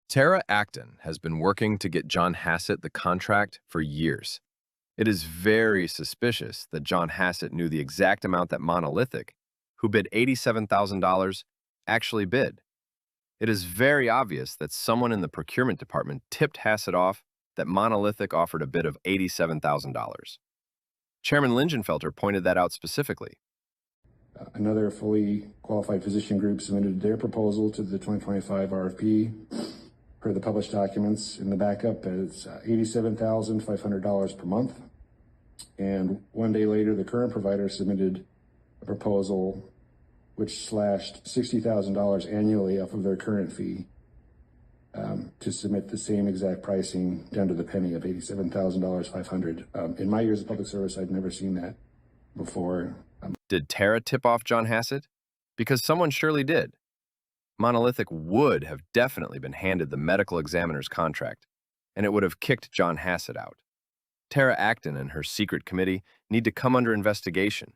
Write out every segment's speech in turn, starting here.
Tara Acton has been working to get John Hassett the contract for years. It is very suspicious that John Hassett knew the exact amount that Monolithic, who bid $87,000, actually bid. It is very obvious that someone in the procurement department tipped Hassett off that Monolithic offered a bid of $87,000. Chairman Lingenfelter pointed that out specifically. Another fully qualified physician group submitted their proposal to the 2025 RFP. Per the published documents in the backup, it's $87,500 per month. And one day later, the current provider submitted a proposal which slashed $60,000 annually off of their current fee to submit the same exact pricing down to the penny of $87,500. In my years of public service, I'd never seen that before. Did Tara tip off John Hassett? Because someone surely did. Monolithic would have definitely been handed the medical examiner's contract, and it would have kicked John Hassett out. Tara Acton and her secret committee need to come under investigation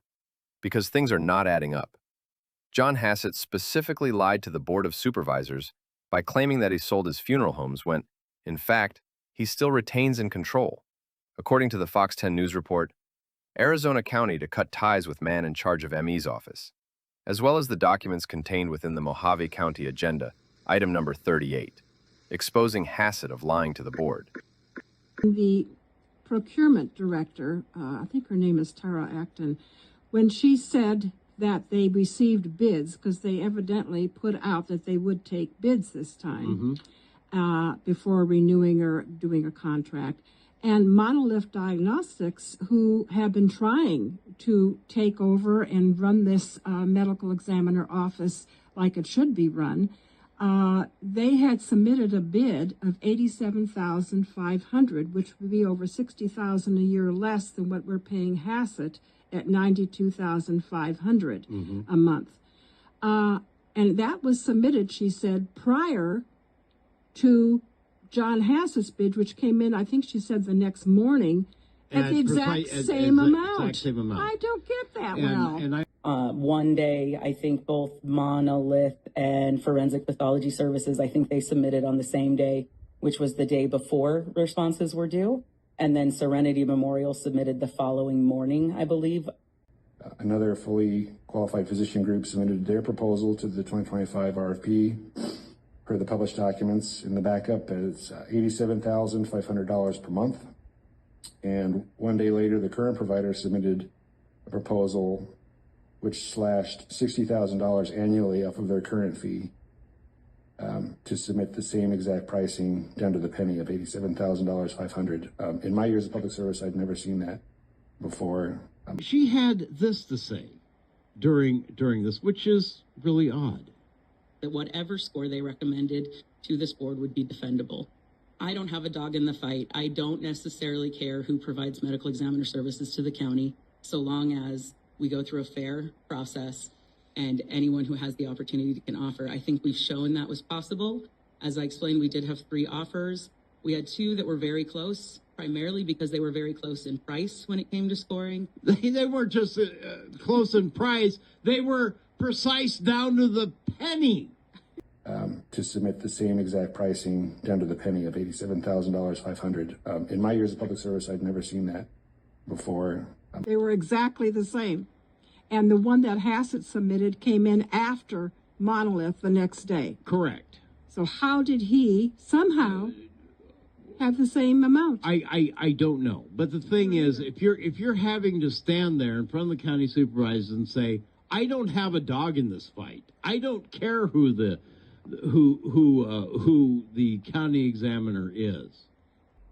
because things are not adding up. John Hassett specifically lied to the Board of Supervisors by claiming that he sold his funeral homes when, in fact, he still retains in control. According to the Fox 10 News report, Arizona County to cut ties with man in charge of ME's office, as well as the documents contained within the Mohave County agenda, item number 38, exposing Hassett of lying to the board. The procurement director, I think her name is Tara Acton, when she said that they received bids, because they evidently put out that they would take bids this time before renewing or doing a contract. And Monolith Diagnostics, who have been trying to take over and run this medical examiner office like it should be run, they had submitted a bid of $87,500, which would be over $60,000 a year less than what we're paying Hassett at $92,500 a month. And that was submitted, she said, prior to John Hassett's bid, which came in, I think she said the next morning, at the exact same amount. I don't get that One day, I think both Monolith and Forensic Pathology Services, I think they submitted on the same day, which was the day before responses were due. And then Serenity Memorial submitted the following morning, I believe. Another fully qualified physician group submitted their proposal to the 2025 RFP. Per the published documents in the backup, it's $87,500 per month. And one day later, the current provider submitted a proposal which slashed $60,000 annually off of their current fee to submit the same exact pricing down to the penny of $87,500. In my years of public service, I'd never seen that before. She had this to say during this, which is really odd. That whatever score they recommended to this board would be defendable. I don't have a dog in the fight. I don't necessarily care who provides medical examiner services to the county, so long as we go through a fair process and anyone who has the opportunity can offer. I think we've shown that was possible. As I explained, we did have 3 offers. We had 2 that were very close, primarily because they were very close in price when it came to scoring. They weren't just close in price, they were precise down to the penny. To submit the same exact pricing down to the penny of $87,500. In my years of public service, I'd never seen that before. They were exactly the same. And the one that Hassett submitted came in after Monolith the next day. Correct. So how did he somehow have the same amount? I don't know. But the thing is, if you're having to stand there in front of the county supervisors and say, I don't have a dog in this fight. I don't care who the county examiner is.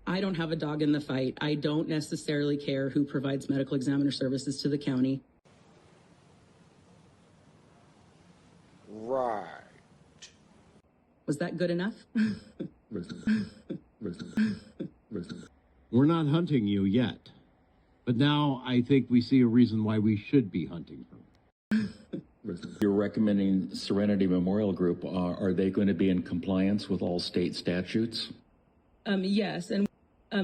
I don't have a dog in the fight. I don't necessarily care who provides medical examiner services to the county. Right. Was that good enough? We're not hunting you yet. But now I think we see a reason why we should be hunting her. You're recommending Serenity Memorial Group. Are they going to be in compliance with all state statutes? Yes, and I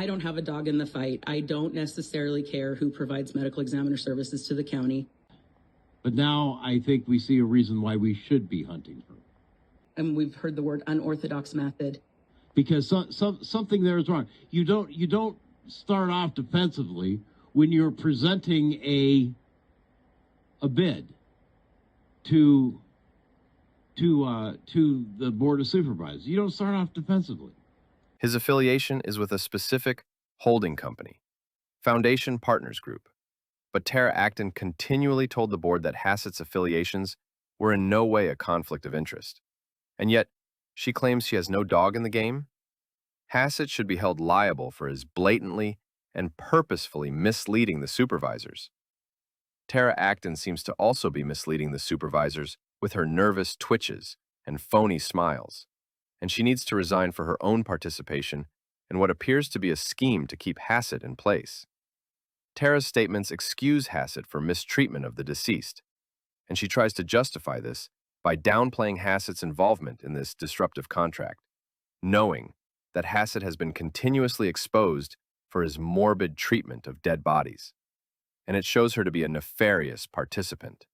don't have a dog in the fight. I don't necessarily care who provides medical examiner services to the county. But now I think we see a reason why we should be hunting her. and we've heard the word unorthodox method. Because something there is wrong. You don't start off defensively when you're presenting a bid to the Board of Supervisors. You don't start off defensively. His affiliation is with a specific holding company, Foundation Partners Group. But Tara Acton continually told the board that Hassett's affiliations were in no way a conflict of interest. And yet, she claims she has no dog in the game? Hassett should be held liable for his blatantly and purposefully misleading the supervisors. Tara Acton seems to also be misleading the supervisors with her nervous twitches and phony smiles, and she needs to resign for her own participation in what appears to be a scheme to keep Hassett in place. Tara's statements excuse Hassett for mistreatment of the deceased, and she tries to justify this by downplaying Hassett's involvement in this disruptive contract, knowing that Hassett has been continuously exposed for his morbid treatment of dead bodies, and it shows her to be a nefarious participant.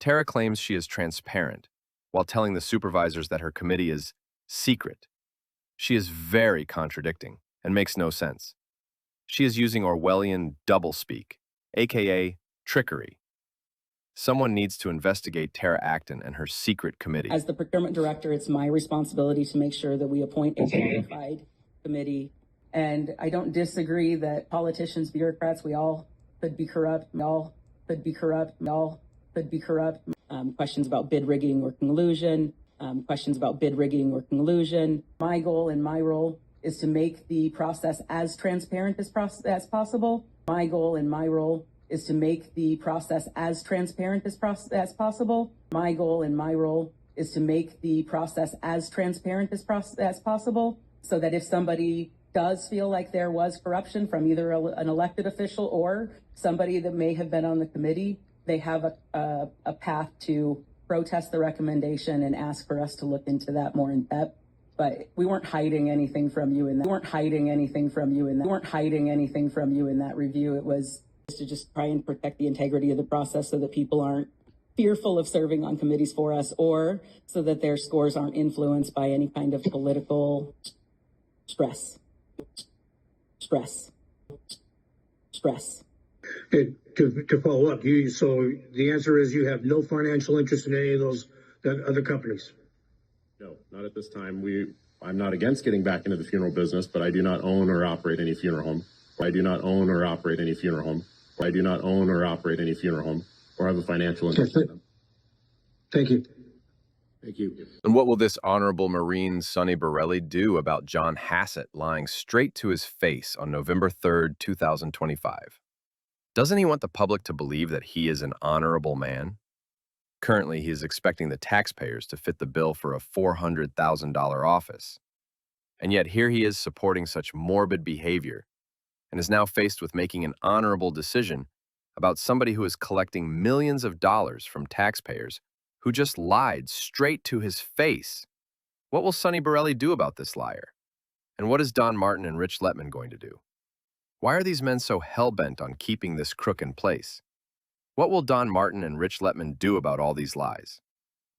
Tara claims she is transparent while telling the supervisors that her committee is secret. She is very contradicting and makes no sense. She is using Orwellian doublespeak, aka trickery. Someone needs to investigate Tara Acton and her secret committee. As the procurement director, it's my responsibility to make sure that we appoint a qualified committee. And I don't disagree that politicians, bureaucrats, we all could be corrupt. We all could be corrupt. We all could be corrupt. Questions about bid rigging or collusion. Questions about bid rigging or collusion. My goal and my role is to make the process as transparent as possible. My goal and my role is to make the process as transparent as possible. My goal and my role is to make the process as transparent as possible, so that if somebody does feel like there was corruption from either an elected official or somebody that may have been on the committee, they have a path to protest the recommendation and ask for us to look into that more in depth. But we weren't hiding anything from you in that. We weren't hiding anything from you in that. We weren't hiding anything from you in that review. It was to just try and protect the integrity of the process so that people aren't fearful of serving on committees for us, or so that their scores aren't influenced by any kind of political stress. And to follow up, so the answer is you have no financial interest in any of those other companies? No, not at this time. I'm not against getting back into the funeral business, but I do not own or operate any funeral home. I do not own or operate any funeral home. I do not own or operate any funeral home or have a financial interest in them. Thank you. Thank you. And what will this honorable Marine Sonny Borelli do about John Hassett lying straight to his face on November 3rd, 2025? Doesn't he want the public to believe that he is an honorable man? Currently, he is expecting the taxpayers to fit the bill for a $400,000 office. And yet here he is supporting such morbid behavior and is now faced with making an honorable decision about somebody who is collecting millions of dollars from taxpayers who just lied straight to his face. What will Sonny Borelli do about this liar? And what is Don Martin and Rich Letman going to do? Why are these men so hell-bent on keeping this crook in place? What will Don Martin and Rich Letman do about all these lies?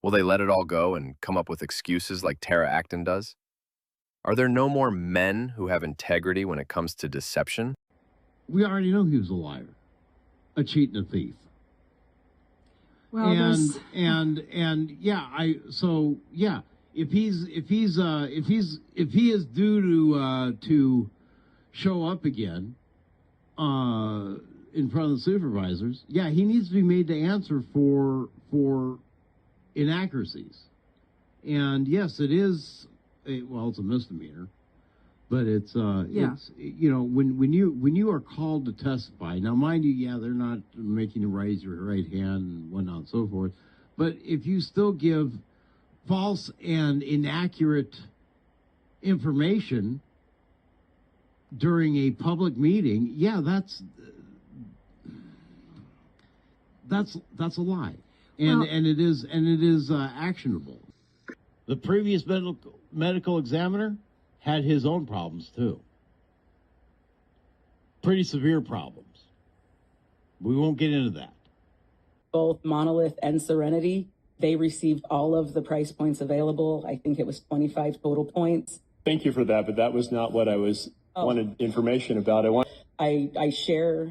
Will they let it all go and come up with excuses like Tara Acton does? Are there no more men who have integrity when it comes to deception? We already know he was a liar, a cheat and a thief. Well, if he is due to show up again in front of the supervisors, yeah, he needs to be made to answer for inaccuracies. And yes, it is. Well, it's a misdemeanor, but it's when you are called to testify. Now, mind you, yeah, they're not making you raise your right hand and whatnot and so forth. But if you still give false and inaccurate information during a public meeting, yeah, that's a lie, and it is actionable. The previous medical examiner had his own problems too. Pretty severe problems. We won't get into that. Both Monolith and Serenity They received all of the price points available. I think it was 25 total points. Thank you for that, but that was not what I wanted information about. I share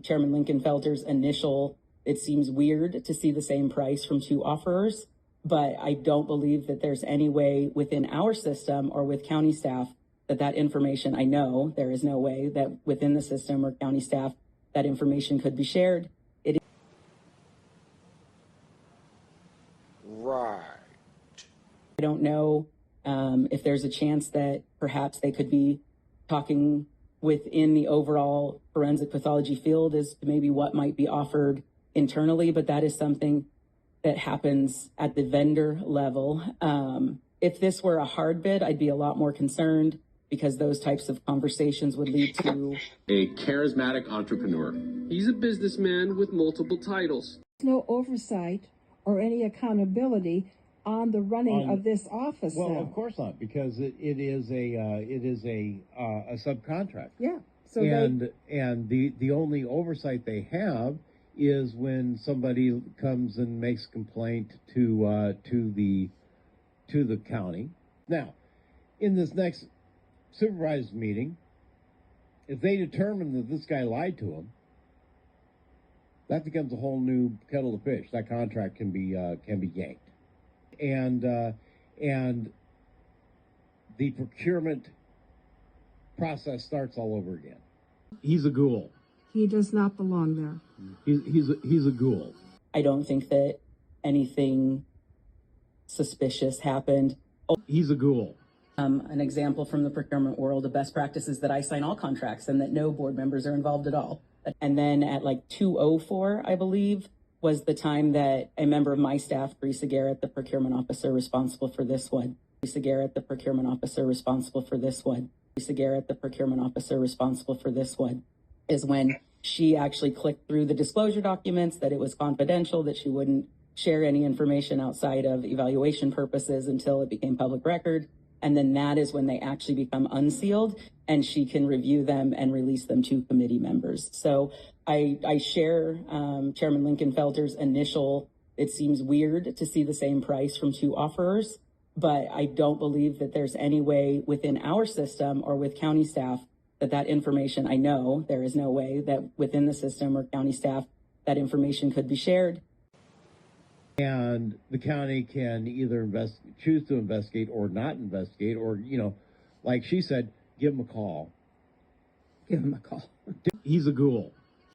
Chairman Lincolnfelter's initial, it seems weird to see the same price from two offerers, but I don't believe that there's any way within our system or with county staff that information, I know there is no way that within the system or county staff that information could be shared. Right. I don't know if there's a chance that perhaps they could be talking within the overall forensic pathology field as to maybe what might be offered internally, but that is something that happens at the vendor level. If this were a hard bid, I'd be a lot more concerned because those types of conversations would lead to a charismatic entrepreneur. He's a businessman with multiple titles. No oversight or any accountability on the running of this office. Well, now. of course not, because it is a subcontract. Yeah. So and the only oversight they have is when somebody comes and makes complaint to the county. Now, in this next supervised meeting, if they determine that this guy lied to them, that becomes a whole new kettle of fish. That contract can be yanked, and the procurement process starts all over again. He's a ghoul. he does not belong there. He's a ghoul. I don't think that anything suspicious happened. He's a ghoul. An example from the procurement world of best practices that I sign all contracts and that no board members are involved at all. And then at like 2:04, I believe, was the time that a member of my staff, Teresa Garrett, the procurement officer responsible for this one, Teresa Garrett, the procurement officer responsible for this one, Teresa Garrett, the procurement officer responsible for this one, is when she actually clicked through the disclosure documents that it was confidential, that she wouldn't share any information outside of evaluation purposes until it became public record. And then that is when they actually become unsealed and she can review them and release them to committee members. So I share Chairman Lincolnfelter's initial, it seems weird to see the same price from two offerers, but I don't believe that there's any way within our system or with county staff that information, I know there is no way that within the system or county staff that information could be shared. And the county can either choose to investigate or not investigate, or, like she said, give him a call. Give him a call. He's a ghoul.